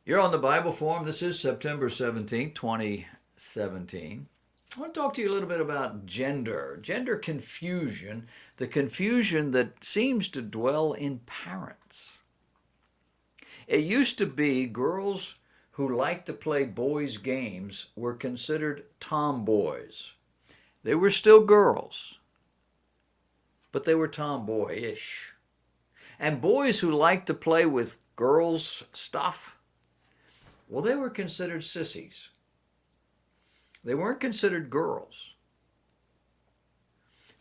You're on the Bible Forum. This is September 17th, 2017. I want to talk to you a little bit about gender confusion, the confusion that seems to dwell in parents. It used to be girls who liked to play boys' games were considered tomboys. They were still girls, but they were tomboyish. And boys who liked to play with girls' stuff, well, they were considered sissies. They weren't considered girls.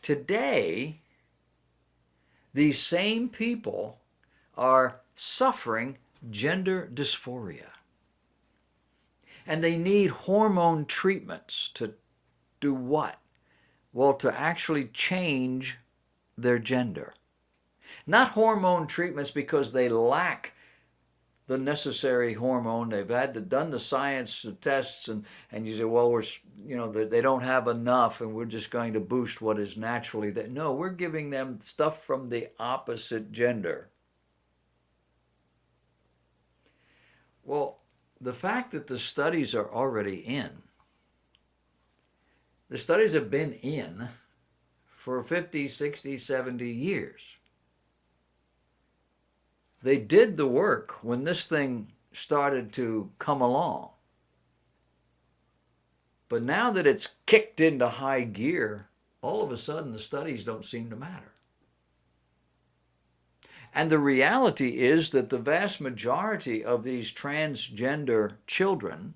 Today, these same people are suffering gender dysphoria. And they need hormone treatments to do what? Well, to actually change their gender. Not hormone treatments because they lack the necessary hormone. They've done the science the tests, and you say, well, they don't have enough, and we're just going to boost what is naturally there. No, we're giving them stuff from the opposite gender. Well, the fact that the studies are already in, the studies have been in for 50, 60, 70 years. They did the work when this thing started to come along. But now that it's kicked into high gear, all of a sudden the studies don't seem to matter. And the reality is that the vast majority of these transgender children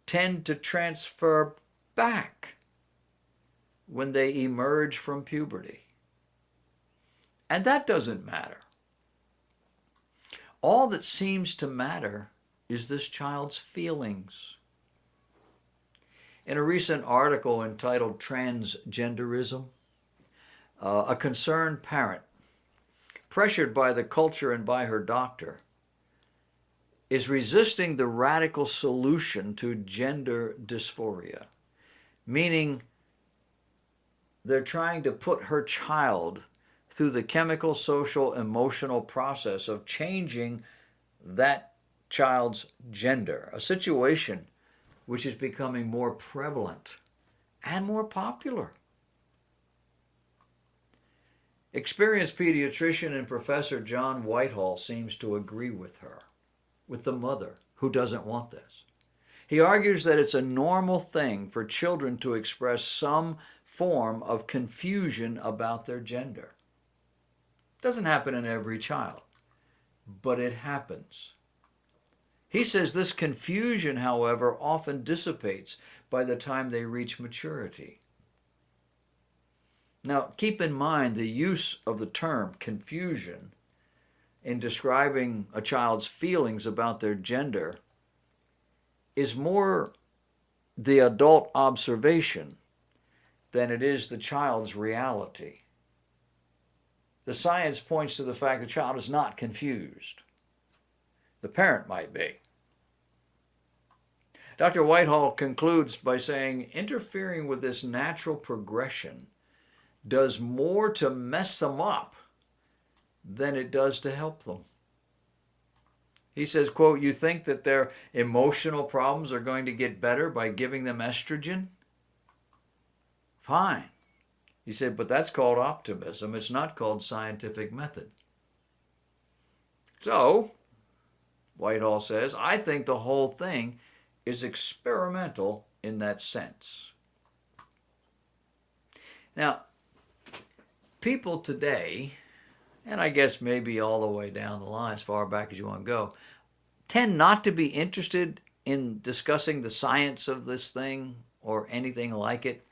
tend to transfer back when they emerge from puberty. And that doesn't matter. All that seems to matter is this child's feelings. In a recent article entitled Transgenderism, a concerned parent, pressured by the culture and by her doctor, is resisting the radical solution to gender dysphoria, meaning they're trying to put her child through the chemical, social, emotional process of changing that child's gender, a situation which is becoming more prevalent and more popular. Experienced pediatrician and Professor John Whitehall seems to agree with her, with the mother who doesn't want this. He argues that it's a normal thing for children to express some form of confusion about their gender. It doesn't happen in every child, but it happens. He says this confusion, however, often dissipates by the time they reach maturity. Now, keep in mind the use of the term confusion in describing a child's feelings about their gender is more the adult observation than it is the child's reality. The science points to the fact the child is not confused. The parent might be. Dr. Whitehall concludes by saying, interfering with this natural progression does more to mess them up than it does to help them. He says, quote, you think that their emotional problems are going to get better by giving them estrogen? Fine. He said, but that's called optimism. It's not called scientific method. So, Whitehall says, I think the whole thing is experimental in that sense. Now, people today, and I guess maybe all the way down the line, as far back as you want to go, tend not to be interested in discussing the science of this thing or anything like it.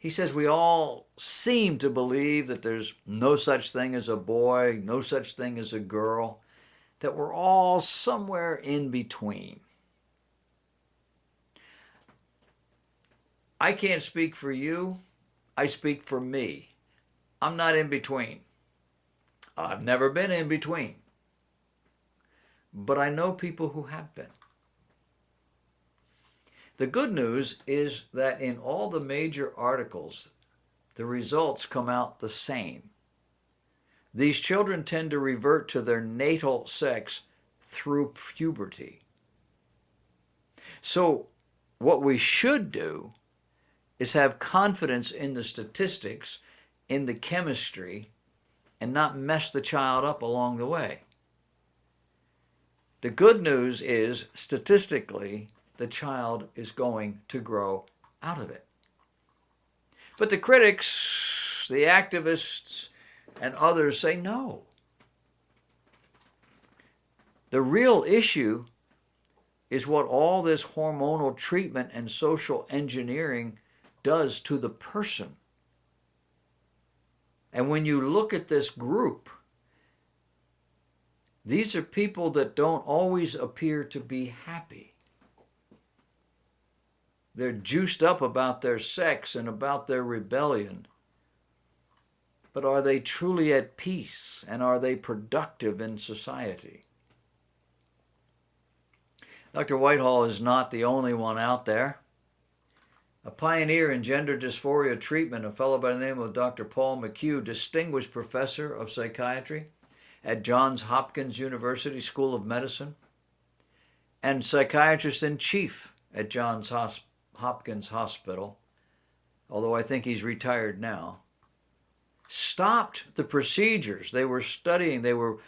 He says we all seem to believe that there's no such thing as a boy, no such thing as a girl, that we're all somewhere in between. I can't speak for you. I speak for me. I'm not in between. I've never been in between. But I know people who have been. The good news is that in all the major articles, the results come out the same. These children tend to revert to their natal sex through puberty. So what we should do is have confidence in the statistics, in the chemistry, and not mess the child up along the way. The good news is, statistically, the child is going to grow out of it. But the critics, the activists, and others say no. The real issue is what all this hormonal treatment and social engineering does to the person. And when you look at this group, these are people that don't always appear to be happy. They're juiced up about their sex and about their rebellion. But are they truly at peace, and are they productive in society? Dr. Whitehall is not the only one out there. A pioneer in gender dysphoria treatment, a fellow by the name of Dr. Paul McHugh, distinguished professor of psychiatry at Johns Hopkins University School of Medicine, and psychiatrist in chief at Johns Hopkins Hospital, although I think he's retired now, stopped the procedures they were studying. They were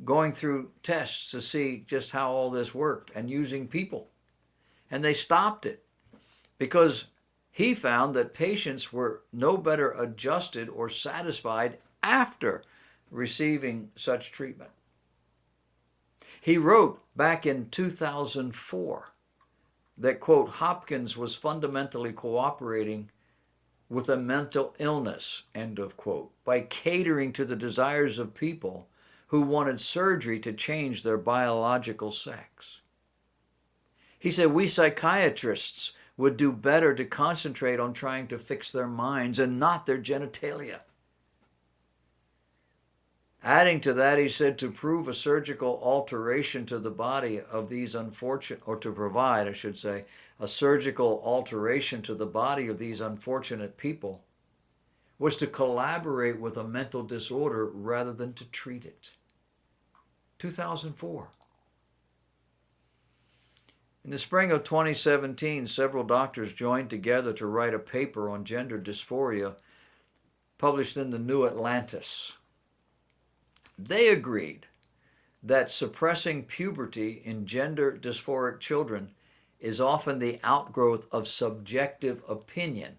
going through tests to see just how all this worked and using people. And they stopped it because he found that patients were no better adjusted or satisfied after receiving such treatment. He wrote back in 2004 that, quote, Hopkins was fundamentally cooperating with a mental illness, end of quote, by catering to the desires of people who wanted surgery to change their biological sex. He said, we psychiatrists would do better to concentrate on trying to fix their minds and not their genitalia. Adding to that, he said, to prove a surgical alteration to the body of these unfortunate, or to provide, I should say, a surgical alteration to the body of these unfortunate people was to collaborate with a mental disorder rather than to treat it. 2004. In the spring of 2017, several doctors joined together to write a paper on gender dysphoria published in the New Atlantis. They agreed that suppressing puberty in gender dysphoric children is often the outgrowth of subjective opinion,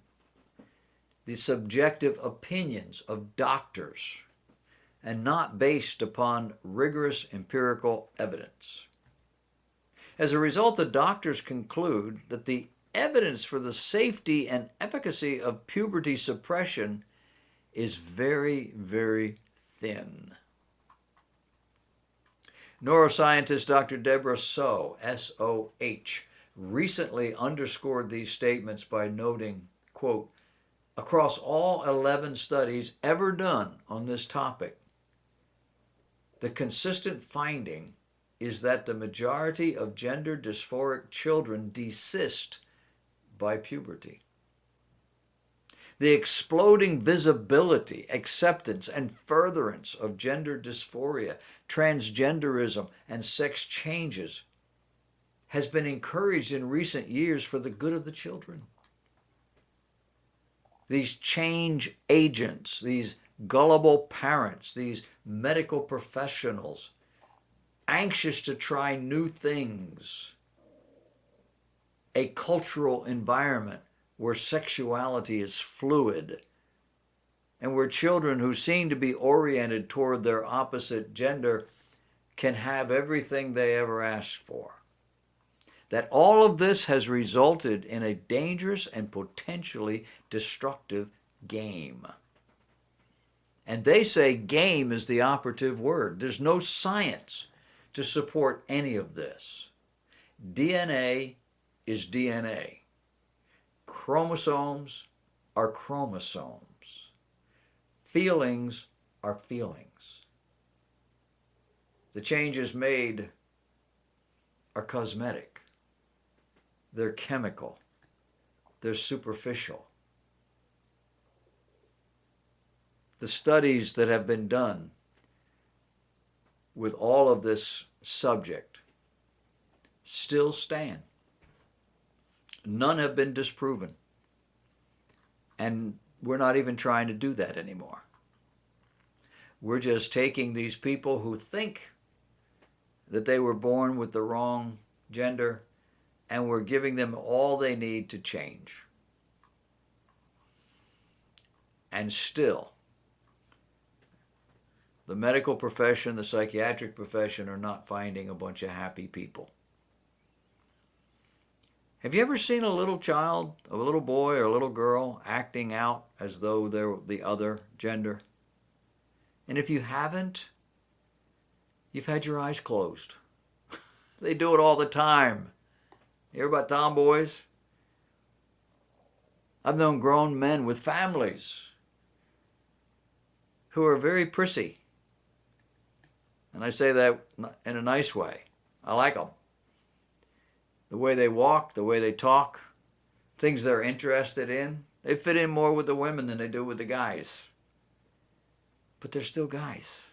the subjective opinions of doctors, and not based upon rigorous empirical evidence. As a result, the doctors conclude that the evidence for the safety and efficacy of puberty suppression is very, very thin. Neuroscientist Dr. Deborah Soh, S-O-H, recently underscored these statements by noting, quote, across all 11 studies ever done on this topic, the consistent finding is that the majority of gender dysphoric children desist by puberty. The exploding visibility, acceptance, and furtherance of gender dysphoria, transgenderism, and sex changes has been encouraged in recent years for the good of the children. These change agents, these gullible parents, these medical professionals, anxious to try new things, a cultural environment where sexuality is fluid, and where children who seem to be oriented toward their opposite gender can have everything they ever asked for. That all of this has resulted in a dangerous and potentially destructive game. And they say game is the operative word. There's no science to support any of this. DNA is DNA. Chromosomes are chromosomes. Feelings are feelings. The changes made are cosmetic. They're chemical. They're superficial. The studies that have been done with all of this subject still stand. None have been disproven. And we're not even trying to do that anymore. We're just taking these people who think that they were born with the wrong gender, and we're giving them all they need to change. And still, the medical profession, the psychiatric profession are not finding a bunch of happy people. Have you ever seen a little child, a little boy or a little girl acting out as though they're the other gender? And if you haven't, you've had your eyes closed. They do it all the time. You hear about tomboys? I've known grown men with families who are very prissy. And I say that in a nice way. I like them. The way they walk, the way they talk, things they're interested in. They fit in more with the women than they do with the guys. But they're still guys.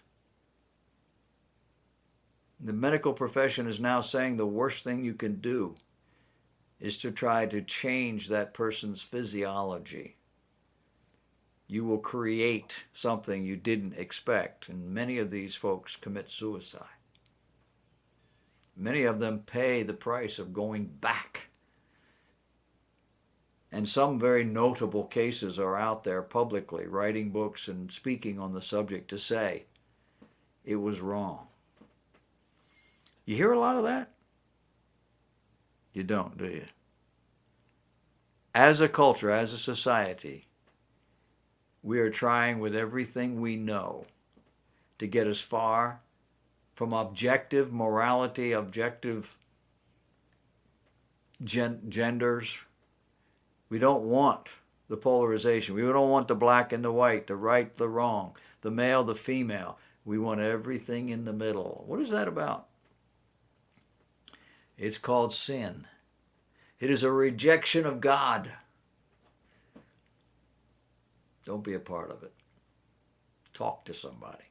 The medical profession is now saying the worst thing you can do is to try to change that person's physiology. You will create something you didn't expect, and many of these folks commit suicide. Many of them pay the price of going back. And some very notable cases are out there publicly, writing books and speaking on the subject to say it was wrong. You hear a lot of that? You don't, do you? As a culture, as a society, we are trying with everything we know to get as far from objective morality, objective genders. We don't want the polarization. We don't want the black and the white, the right, the wrong, the male, the female. We want everything in the middle. What is that about? It's called sin. It is a rejection of God. Don't be a part of it. Talk to somebody.